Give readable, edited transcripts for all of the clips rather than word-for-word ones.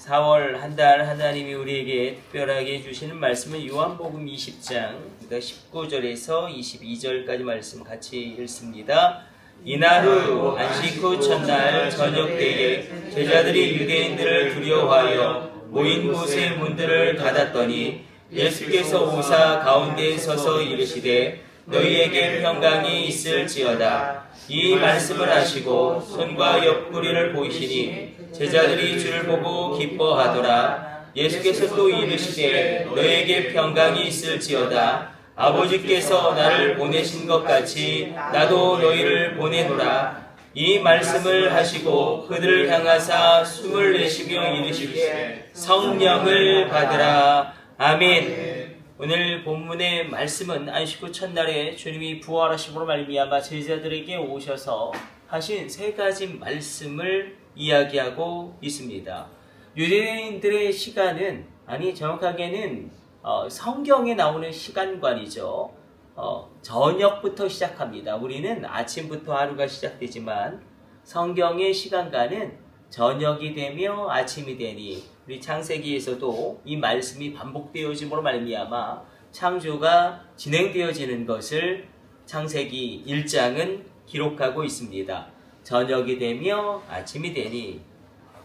4월 한 달 하나님이 우리에게 특별하게 주시는 말씀은 요한복음 20장 19절에서 22절까지 말씀 같이 읽습니다. 이날 후 안식 후 첫날 저녁 때에 제자들이 유대인들을 두려워하여 모인 곳의 문들을 닫았더니 예수께서 오사 가운데에 서서 이르시되 너희에게 평강이 있을지어다. 이 말씀을 하시고 손과 옆구리를 보이시니 제자들이 주를 보고 기뻐하더라. 예수께서 또 이르시되 너희에게 평강이 있을지어다. 아버지께서 나를 보내신 것 같이 나도 너희를 보내노라. 이 말씀을 하시고 그들을 향하사 숨을 내쉬며 이르시되 성령을 받으라. 아멘. 오늘 본문의 말씀은 안식 후 첫날에 주님이 부활하심으로 말미암아 제자들에게 오셔서 하신 세 가지 말씀을 이야기하고 있습니다. 유대인들의 시간은 정확하게는 성경에 나오는 시간관이죠. 저녁부터 시작합니다. 우리는 아침부터 하루가 시작되지만 성경의 시간관은 저녁이 되며 아침이 되니 우리 창세기에서도 이 말씀이 반복되어짐으로 말미암아 창조가 진행되어지는 것을 창세기 1장은 기록하고 있습니다. 저녁이 되며 아침이 되니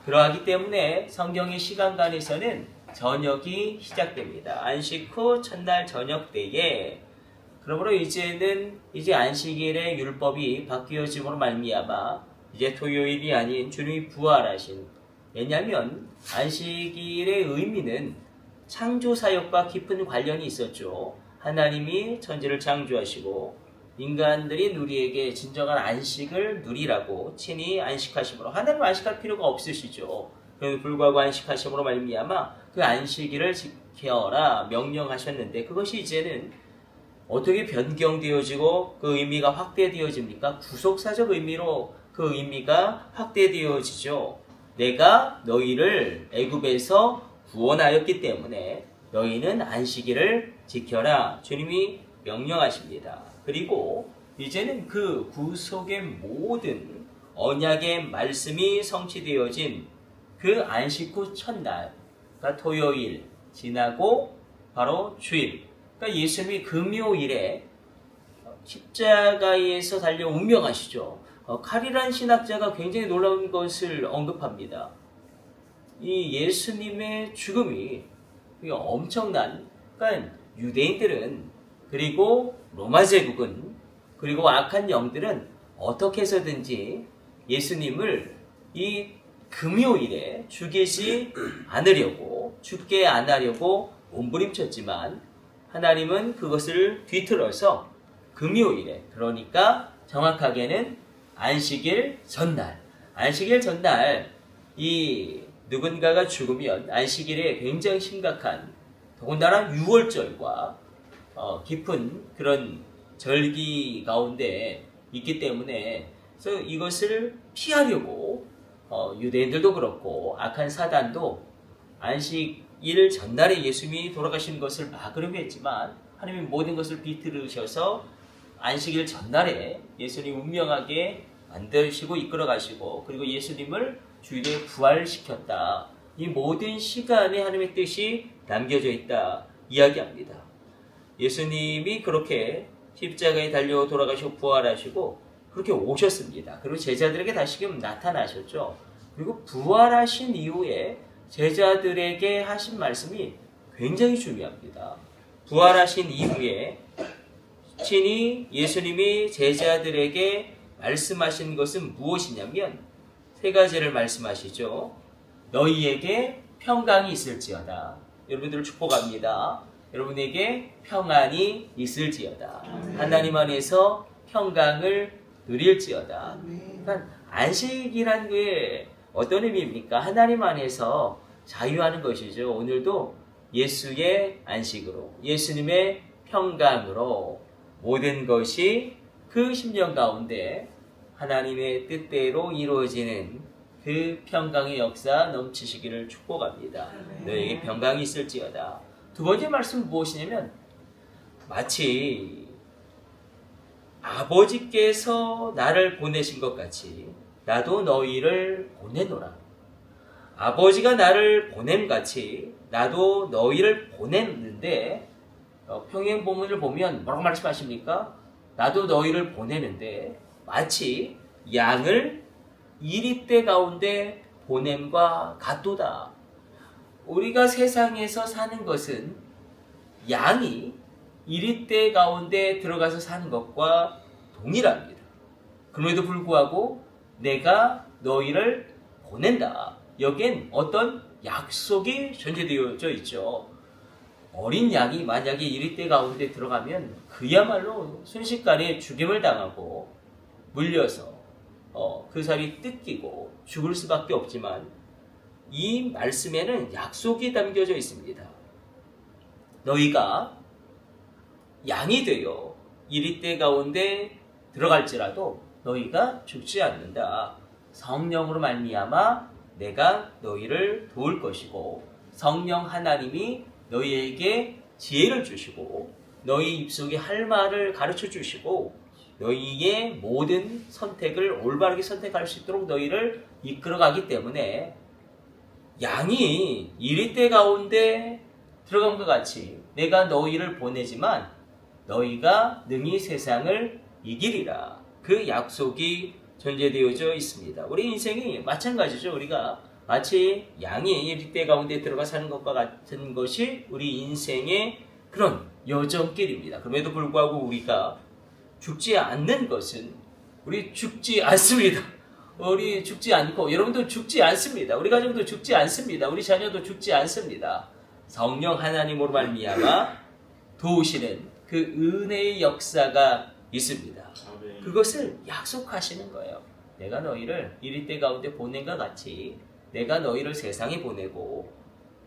그러하기 때문에 성경의 시간관에서는 저녁이 시작됩니다. 안식 후 첫날 저녁 때에 그러므로 이제 안식일의 율법이 바뀌어짐으로 말미암아 이제 토요일이 아닌 주님이 부활하신, 왜냐하면 안식일의 의미는 창조사역과 깊은 관련이 있었죠. 하나님이 천지를 창조하시고 인간들이 누리에게 진정한 안식을 누리라고 친히 안식하심으로, 하나님 안식할 필요가 없으시죠. 그런데 불구하고 안식하심으로 말미암아 그 안식일을 지켜라 명령하셨는데 그것이 이제는 어떻게 변경되어지고 그 의미가 확대되어집니까? 구속사적 의미로 그 의미가 확대되어지죠. 내가 너희를 애굽에서 구원하였기 때문에 너희는 안식일을 지켜라. 주님이 명령하십니다. 그리고 이제는 그 구속의 모든 언약의 말씀이 성취되어진 그 안식 후 첫날, 그러니까 토요일 지나고 바로 주일, 그러니까 예수님이 금요일에 십자가에서 달려 운명하시죠. 카리란 신학자가 굉장히 놀라운 것을 언급합니다. 이 예수님의 죽음이 엄청난, 그러니까 유대인들은 그리고 로마 제국은 그리고 악한 영들은 어떻게 해서든지 예수님을 이 금요일에 죽이지 않으려고, 죽게 안 하려고 몸부림쳤지만 하나님은 그것을 뒤틀어서 금요일에, 그러니까 정확하게는 안식일 전날 이 누군가가 죽으면 안식일에 굉장히 심각한, 더군다나 6월절과 깊은 그런 절기 가운데 있기 때문에 그래서 이것을 피하려고 유대인들도 그렇고 악한 사단도 안식일 전날에 예수님이 돌아가신 것을 막으려고 했지만 하나님이 모든 것을 비틀으셔서 안식일 전날에 예수님 운명하게 만드시고 이끌어 가시고 그리고 예수님을 주일에 부활시켰다. 이 모든 시간에 하나님의 뜻이 남겨져 있다 이야기합니다. 예수님이 그렇게 십자가에 달려 돌아가시고 부활하시고 그렇게 오셨습니다. 그리고 제자들에게 다시금 나타나셨죠. 그리고 부활하신 이후에 제자들에게 하신 말씀이 굉장히 중요합니다. 부활하신 이후에 친히 예수님이 제자들에게 말씀하신 것은 무엇이냐면 세 가지를 말씀하시죠. 너희에게 평강이 있을지어다. 여러분들을 축복합니다. 여러분에게 평안이 있을지어다. 하나님 안에서 평강을 누릴지어다. 그러니까 안식이란 게 어떤 의미입니까? 하나님 안에서 자유하는 것이죠. 오늘도 예수의 안식으로, 예수님의 평강으로 모든 것이 그 10년 가운데 하나님의 뜻대로 이루어지는 그 평강의 역사 넘치시기를 축복합니다. 너에게 평강이 있을지어다. 두 번째 말씀은 무엇이냐면 마치 아버지께서 나를 보내신 것 같이 나도 너희를 보내노라. 아버지가 나를 보냄같이 나도 너희를 보냈는데 평행 본문을 보면 뭐라고 말씀하십니까? 나도 너희를 보내는데 마치 양을 이리떼 가운데 보냄과 같도다. 우리가 세상에서 사는 것은 양이 이리떼 가운데 들어가서 사는 것과 동일합니다. 그럼에도 불구하고 내가 너희를 보낸다. 여기엔 어떤 약속이 전제되어져 있죠. 어린 양이 만약에 이리떼 가운데 들어가면 그야말로 순식간에 죽임을 당하고 물려서 그 살이 뜯기고 죽을 수밖에 없지만 이 말씀에는 약속이 담겨져 있습니다. 너희가 양이 되어 이리떼 가운데 들어갈지라도 너희가 죽지 않는다. 성령으로 말미암아 내가 너희를 도울 것이고 성령 하나님이 너희에게 지혜를 주시고 너희 입속에 할 말을 가르쳐 주시고 너희의 모든 선택을 올바르게 선택할 수 있도록 너희를 이끌어가기 때문에 양이 이리떼 가운데 들어간 것 같이 내가 너희를 보내지만 너희가 능히 세상을 이기리라. 그 약속이 전제되어져 있습니다. 우리 인생이 마찬가지죠. 우리가 마치 양이 이리떼 가운데 들어가 사는 것과 같은 것이 우리 인생의 그런 여정길입니다. 그럼에도 불구하고 우리가 죽지 않는 것은 우리 죽지 않습니다. 우리 죽지 않고 여러분도 죽지 않습니다. 우리 가정도 죽지 않습니다. 우리 자녀도 죽지 않습니다. 성령 하나님으로 말미암아 도우시는 그 은혜의 역사가 있습니다. 그것을 약속하시는 거예요. 내가 너희를 이리떼 가운데 보낸 것 같이 내가 너희를 세상에 보내고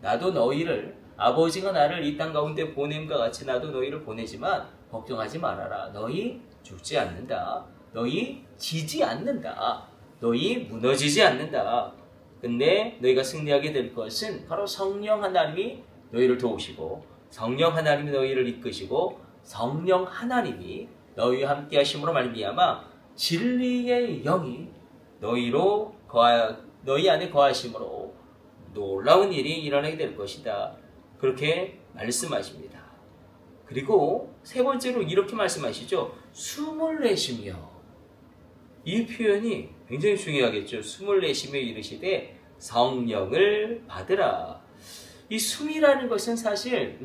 나도 너희를 아버지가 나를 이 땅 가운데 보냄과 같이 나도 너희를 보내지만 걱정하지 말아라. 너희 죽지 않는다. 너희 지지 않는다. 너희 무너지지 않는다. 근데 너희가 승리하게 될 것은 바로 성령 하나님이 너희를 도우시고 성령 하나님이 너희를 이끄시고 성령 하나님이 너희와 함께 하심으로 말미암아 진리의 영이 너희 안에 거하심으로 놀라운 일이 일어나게 될 것이다. 그렇게 말씀하십니다. 그리고 세 번째로 이렇게 말씀하시죠. 숨을 내쉬며. 이 표현이 굉장히 중요하겠죠. 숨을 내쉬며 이르시되 성령을 받으라. 이 숨이라는 것은 사실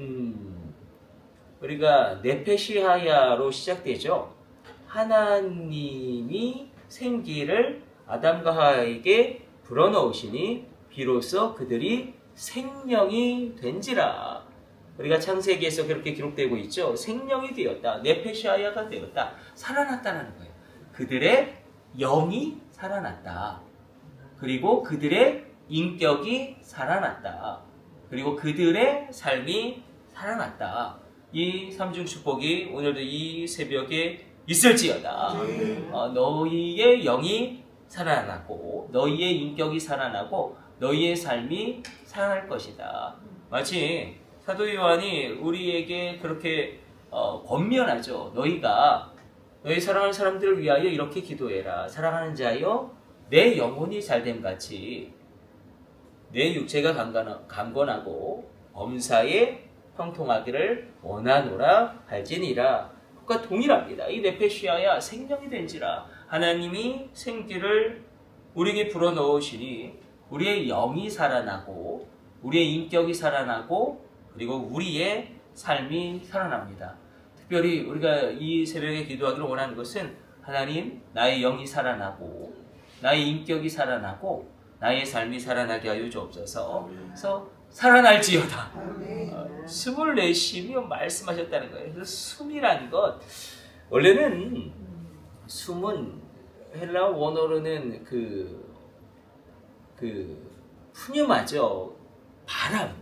우리가 네페시하야로 시작되죠. 하나님이 생기를 아담과 하와에게 불어넣으시니 비로소 그들이 생명이 된지라. 우리가 창세기에서 그렇게 기록되고 있죠. 생명이 되었다. 네페시하야가 되었다. 살아났다는 거예요. 그들의 영이 살아났다. 그리고 그들의 인격이 살아났다. 그리고 그들의 삶이 살아났다. 이 삼중 축복이 오늘도 이 새벽에 있을지어다. 너희의 영이 살아나고 너희의 인격이 살아나고 너희의 삶이 살아날 것이다. 마치 사도 요한이 우리에게 그렇게 권면하죠. 너희가 너희 사랑하는 사람들을 위하여 이렇게 기도해라. 사랑하는 자여 내 영혼이 잘됨 같이 내 육체가 강건하고 범사에 형통하기를 원하노라 할지니라. 그것과 동일합니다. 이 네페시아야 생명이 된지라. 하나님이 생기를 우리에게 불어넣으시니 우리의 영이 살아나고 우리의 인격이 살아나고 그리고 우리의 삶이 살아납니다. 특별히 우리가 이 새벽에 기도하기를 원하는 것은 하나님 나의 영이 살아나고 나의 인격이 살아나고 나의 삶이 살아나게 하여 주옵소서. 그래서 살아날지어다. 숨을 내쉬며 말씀하셨다는 거예요. 그래서 숨이란 것 원래는 숨은 헬라 원어로는 그 푸뉴마죠. 바람.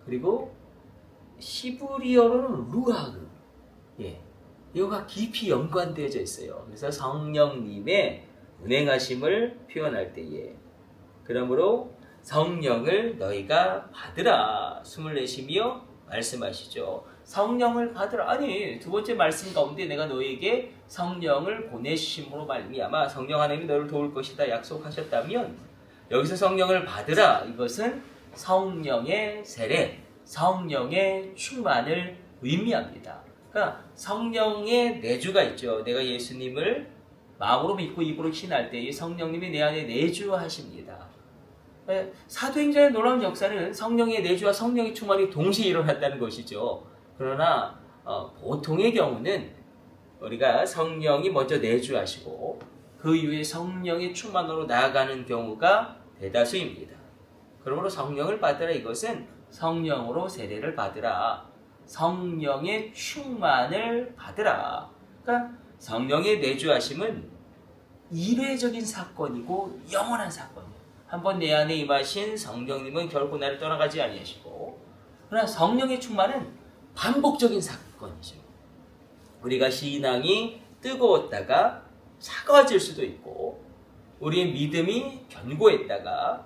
그리고 히브리어로는 루아흐. 이거가 깊이 연관되어져 있어요. 그래서 성령님의 운행하심을 표현할 때에 그러므로 성령을 너희가 받으라. 숨을 내쉬며 말씀하시죠. 성령을 받으라. 아니 두 번째 말씀 가운데 내가 너희에게 성령을 보내심으로 말미암아 성령 하나님이 너를 도울 것이다 약속하셨다면 여기서 성령을 받으라. 이것은 성령의 세례, 성령의 충만을 의미합니다. 그러니까 성령의 내주가 있죠. 내가 예수님을 마음으로 믿고 입으로 신할 때 이 성령님이 내 안에 내주하십니다. 사도행전의 놀라운 역사는 성령의 내주와 성령의 충만이 동시에 일어났다는 것이죠. 그러나 보통의 경우는 우리가 성령이 먼저 내주하시고 그 이후에 성령의 충만으로 나아가는 경우가 대다수입니다. 그러므로 성령을 받으라. 이것은 성령으로 세례를 받으라. 성령의 충만을 받으라. 그러니까 성령의 내주하심은 이례적인 사건이고 영원한 사건이에요. 한번 내 안에 임하신 성령님은 결코 나를 떠나가지 아니하시고, 그러나 성령의 충만은 반복적인 사건이죠. 우리가 신앙이 뜨거웠다가 차가워질 수도 있고, 우리의 믿음이 견고했다가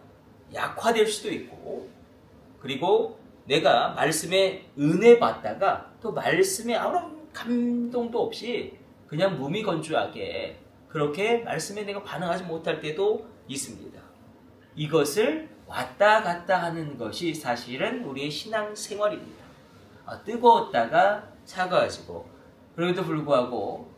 약화될 수도 있고, 그리고 내가 말씀에 은혜 받다가 또 말씀에 아무런 감동도 없이 그냥 무미건조하게 그렇게 말씀에 내가 반응하지 못할 때도 있습니다. 이것을 왔다 갔다 하는 것이 사실은 우리의 신앙 생활입니다. 뜨거웠다가 차가워지고, 그럼에도 불구하고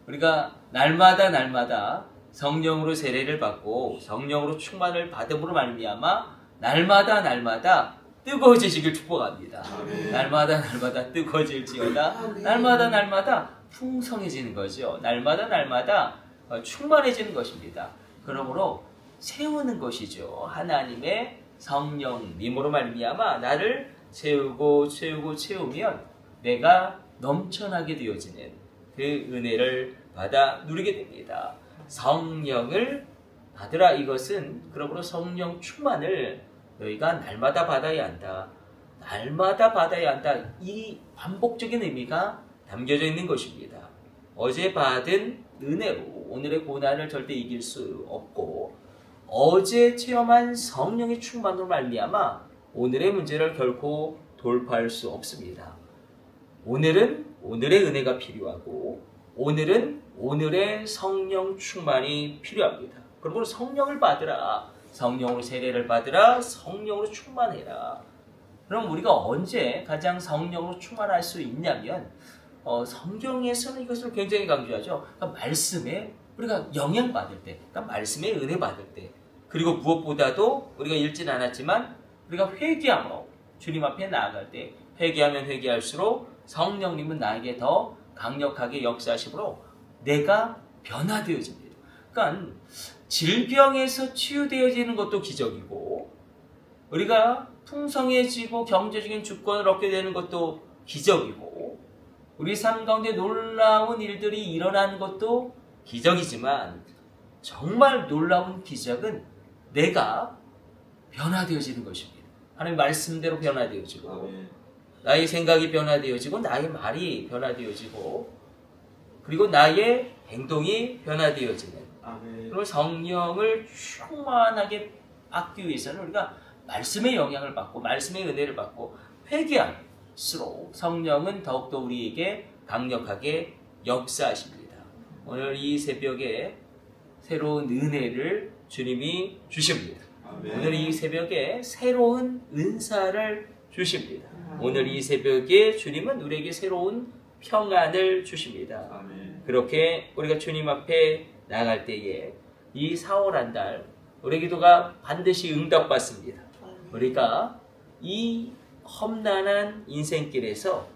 우리가 날마다 성령으로 세례를 받고 성령으로 충만을 받음으로 말미암아 날마다 뜨거워지시길 축복합니다. 아멘. 날마다 뜨거워질지어다. 날마다 풍성해지는 거죠. 날마다 충만해지는 것입니다. 그러므로 채우는 것이죠. 하나님의 성령님으로 말미암아 나를 채우면 내가 넘쳐나게 되어지는 그 은혜를 받아 누리게 됩니다. 성령을 받으라. 이것은 그러므로 성령 충만을 너희가 날마다 받아야 한다. 날마다 받아야 한다. 이 반복적인 의미가 담겨져 있는 것입니다. 어제 받은 은혜로 오늘의 고난을 절대 이길 수 없고, 어제 체험한 성령의 충만으로 말미암아 오늘의 문제를 결코 돌파할 수 없습니다. 오늘은 오늘의 은혜가 필요하고, 오늘은 오늘의 성령 충만이 필요합니다. 그러므로 성령을 받으라. 성령으로 세례를 받으라. 성령으로 충만해라. 그럼 우리가 언제 가장 성령으로 충만할 수 있냐면, 성경에서는 이것을 굉장히 강조하죠. 그러니까 말씀에 우리가 영향받을 때, 그러니까 말씀에 은혜 받을 때, 그리고 무엇보다도 우리가 읽진 않았지만 우리가 회개함으로 주님 앞에 나아갈 때, 회개하면 회개할수록 성령님은 나에게 더 강력하게 역사하심으로 내가 변화되어집니다. 그러니까 질병에서 치유되어지는 것도 기적이고, 우리가 풍성해지고 경제적인 주권을 얻게 되는 것도 기적이고, 우리 삶 가운데 놀라운 일들이 일어나는 것도 기적이지만, 정말 놀라운 기적은 내가 변화되어지는 것입니다. 하나님 말씀대로 변화되어지고, 아멘. 나의 생각이 변화되어지고, 나의 말이 변화되어지고, 그리고 나의 행동이 변화되어지는, 아멘. 그리고 성령을 충만하게 받기 위해서는 우리가 말씀의 영향을 받고 말씀의 은혜를 받고 회개할수록 성령은 더욱더 우리에게 강력하게 역사하십니다. 오늘 이 새벽에 새로운 은혜를 주님이 주십니다. 아멘. 오늘 이 새벽에 새로운 은사를 주십니다. 오늘 이 새벽에 주님은 우리에게 새로운 평안을 주십니다. 아멘. 그렇게 우리가 주님 앞에 나갈 때에 이 4월 한 달 우리 기도가 반드시 응답받습니다. 우리가 이 험난한 인생길에서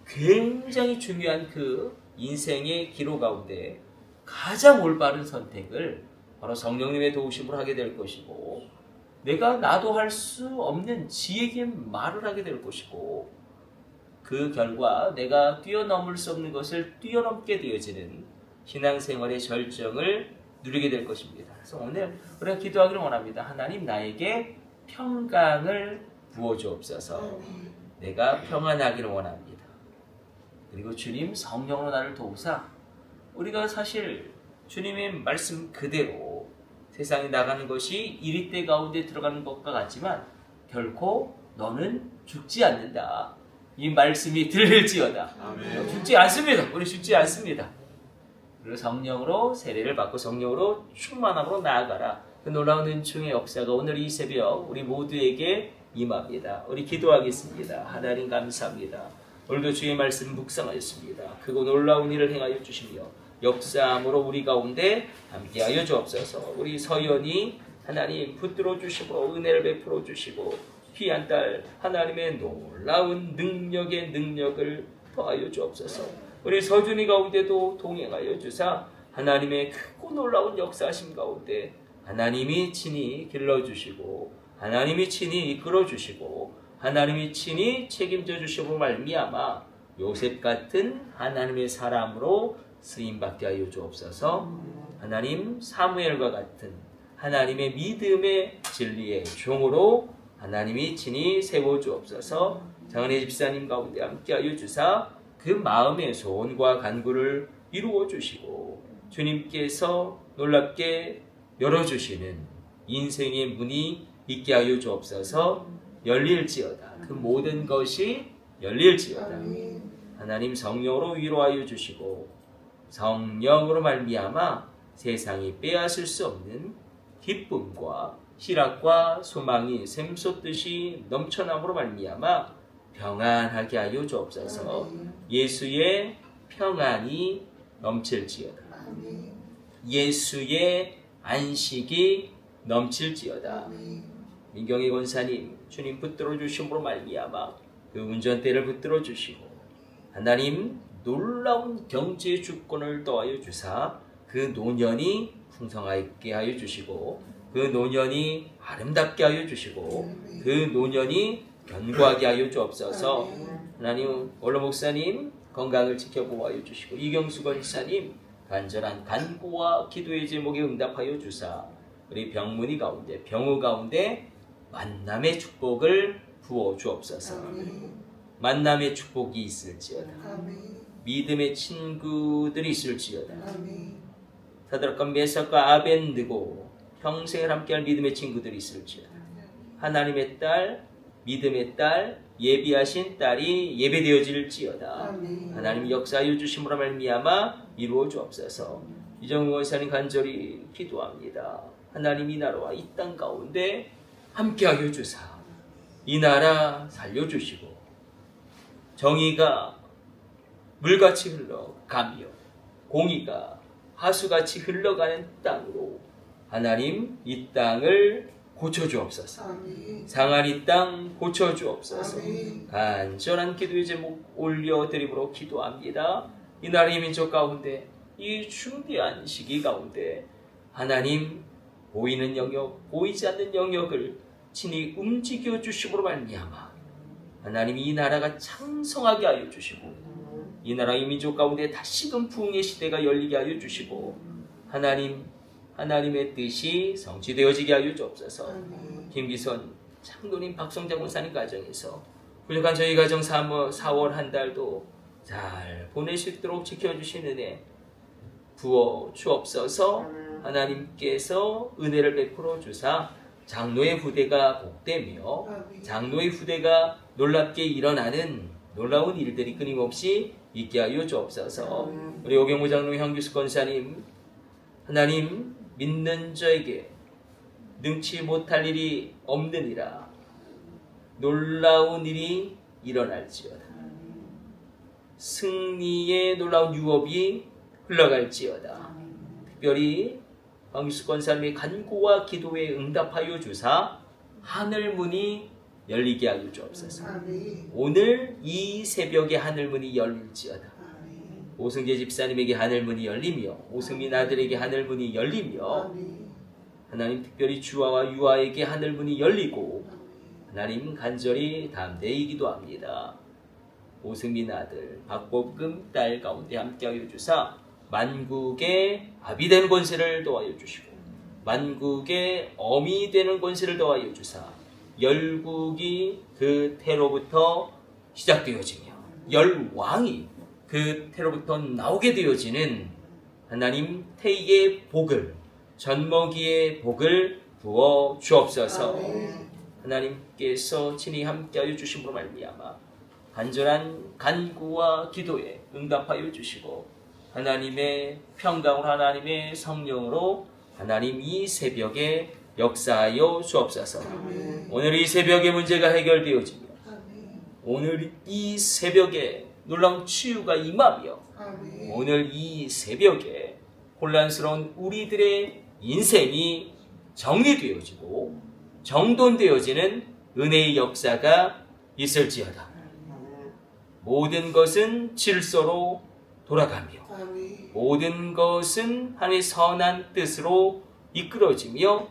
굉장히 중요한 그 인생의 기로 가운데 가장 올바른 선택을 바로 성령님의 도우심으로 하게 될 것이고, 내가 나도 할 수 없는 지혜의 말을 하게 될 것이고, 그 결과 내가 뛰어넘을 수 없는 것을 뛰어넘게 되어지는 신앙생활의 절정을 누리게 될 것입니다. 그래서 오늘 우리가 기도하기를 원합니다. 하나님, 나에게 평강을 부어주옵소서. 내가 평안하기를 원합니다. 그리고 주님 성령으로 나를 도우사, 우리가 사실 주님의 말씀 그대로 세상에 나가는 것이 이리때 가운데 들어가는 것과 같지만 결코 너는 죽지 않는다. 이 말씀이 들릴지어다. 아멘. 죽지 않습니다. 우리 죽지 않습니다. 그리고 성령으로 세례를 받고 성령으로 충만함으로 나아가라. 그 놀라운 은총의 역사가 오늘 이 새벽 우리 모두에게 임합니다. 우리 기도하겠습니다. 하나님 감사합니다. 오늘도 주의 말씀 묵상하였습니다. 크고 놀라운 일을 행하여 주시며 역사함으로 우리 가운데 함께하여 주옵소서. 우리 서연이 하나님 붙들어 주시고 은혜를 베풀어 주시고 귀한 딸 하나님의 놀라운 능력의 능력을 더하여 주옵소서. 우리 서준이 가운데도 동행하여 주사 하나님의 크고 놀라운 역사하심 가운데 하나님이 친히 길러주시고 하나님이 친히 이끌어주시고 하나님이 친히 책임져 주시고 말미암아 요셉 같은 하나님의 사람으로 쓰임받게 하여 주옵소서. 하나님 사무엘과 같은 하나님의 믿음의 진리의 종으로 하나님이 친히 세워주옵소서. 장은혜 집사님 가운데 함께하여 주사 그 마음의 소원과 간구를 이루어 주시고 주님께서 놀랍게 열어주시는 인생의 문이 있게 하여 주옵소서. 열릴지어다. 그 모든 것이 열릴지어다. 하나님 성령으로 위로하여 주시고 성령으로 말미암아 세상이 빼앗을 수 없는 기쁨과 희락과 소망이 샘솟듯이 넘쳐남으로 말미암아 평안하게 하여 주옵소서. 예수의 평안이 넘칠지어다. 예수의 안식이 넘칠지어다. 민경희 권사님 주님 붙들어 주심으로 말미암아 그 운전대를 붙들어 주시고 하나님 놀라운 경제 주권을 더하여 주사 그 노년이 풍성하게 하여 주시고 그 노년이 아름답게 하여 주시고 그 노년이 견고하게 하여 주옵소서. 하나님 원로 목사님 건강을 지켜보아여 주시고 이경수 권사님 간절한 간구와 기도의 제목에 응답하여 주사 우리 병문이 가운데 병우 가운데 만남의 축복을 부어 주옵소서. 만남의 축복이 있을지어다. 믿음의 친구들이 있을지어다. 사드락과 메삭과 아벤느고 평생을 함께할 믿음의 친구들이 있을지어다. 하나님의 딸, 믿음의 딸, 예비하신 딸이 예배되어질지어다. 하나님 역사하여 주심으로 말미암아 이루어 주옵소서. 이정우 원사님 간절히 기도합니다. 하나님 이 나라와 이 땅 가운데 함께하여 주사 이 나라 살려주시고 정의가 물같이 흘러가며 공의가 하수같이 흘러가는 땅으로 하나님 이 땅을 고쳐주옵소서. 상한 이 땅 고쳐주옵소서. 간절한 기도의 제목 올려드림으로 기도합니다. 이 나라의 민족 가운데 이 중대한 시기 가운데 하나님 보이는 영역, 보이지 않는 영역을 친히 움직여 주심으로 말미암아 하나님 이 나라가 창성하게 하여 주시고 이 나라의 민족 가운데 다시금 부흥의 시대가 열리게 하여 주시고 하나님의 뜻이 성취되어지게 하여 주옵소서. 김기선 창도님 박성자 권사님 가정에서 훌륭한 저희 가정 4월 한 달도 잘 보낼 수 있도록 지켜주신 은혜 부어 주옵소서. 하나님께서 은혜를 베풀어 주사 장로의 후대가 복되며 장로의 후대가 놀랍게 일어나는 놀라운 일들이 끊임없이 있게 하여 주옵소서. 우리 오경무 장로 형규수 권사님 하나님 믿는 자에게 능치 못할 일이 없느니라. 놀라운 일이 일어날지어다. 승리의 놀라운 유업이 흘러갈지어다. 특별히 황규수 권사님의 간구와 기도에 응답하여 주사 하늘문이 열리게 하여 주옵소서. 오늘 이 새벽에 하늘문이 열릴지어다. 오승재 집사님에게 하늘문이 열리며 오승민 아들에게 하늘문이 열리며 하나님 특별히 주아와 유아에게 하늘문이 열리고 하나님 간절히 담대히 기도합니다. 오승민 아들 박복금 딸 가운데 함께하여 주사 만국의 아비 되는 권세를 더하여 주시고 만국의 어미 되는 권세를 더하여 주사 열국이 그 태로부터 시작되어지며 열왕이 그 태로부터 나오게 되어지는 하나님 태의 복을 젖먹이의 복을 부어 주옵소서. 하나님께서 친히 함께하여 주심으로 말미암아 간절한 간구와 기도에 응답하여 주시고 하나님의 평강으로 하나님의 성령으로 하나님 이 새벽에 역사하여 주옵소서. 오늘 이 새벽에 문제가 해결되어지며 오늘 이 새벽에 놀라운 치유가 임하며 오늘 이 새벽에 혼란스러운 우리들의 인생이 정리되어지고 정돈되어지는 은혜의 역사가 있을지어다. 모든 것은 질서로 돌아가며 모든 것은 하나님의 선한 뜻으로 이끌어지며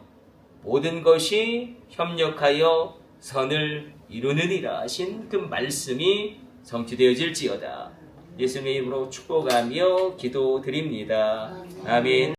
모든 것이 협력하여 선을 이루느니라 하신 그 말씀이 성취되어질지어다. 예수님의 이름으로 축복하며 기도드립니다. 아멘.